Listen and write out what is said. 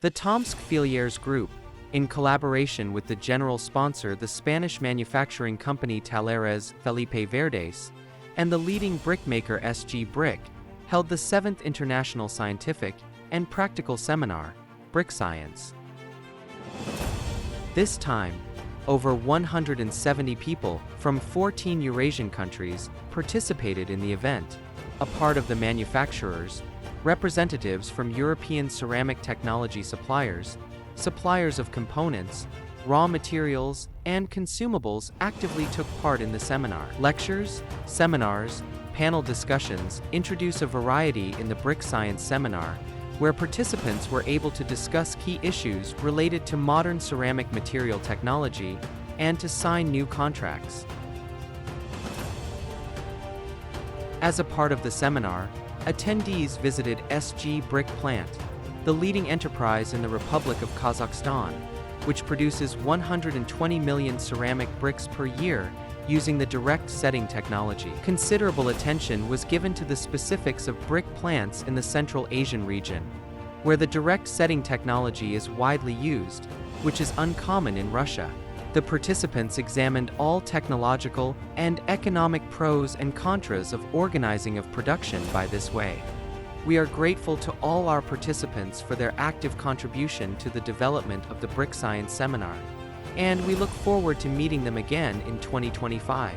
The Tomsk Filliers Group, in collaboration with the general sponsor, the Spanish manufacturing company Talleres Felipe Verdes, and the leading brickmaker SG Brick, held the 7th International Scientific and Practical Seminar, BrickScience. This time, over 170 people from 14 Eurasian countries participated in the event, a part of the manufacturers, representatives from European ceramic technology suppliers, suppliers of components, raw materials, and consumables actively took part in the seminar. Lectures, seminars, panel discussions introduce a variety in the BrickScience seminar, where participants were able to discuss key issues related to modern ceramic material technology and to sign new contracts. As a part of the seminar, attendees visited SG Brick plant, the leading enterprise in the Republic of Kazakhstan, which produces 120 million ceramic bricks per year using the direct setting technology. Considerable attention was given to the specifics of brick plants in the Central Asian region, where the direct setting technology is widely used, which is uncommon in Russia. The participants examined all technological and economic pros and contras of organizing of production by this way. We are grateful to all our participants for their active contribution to the development of the BrickScience seminar, and we look forward to meeting them again in 2025.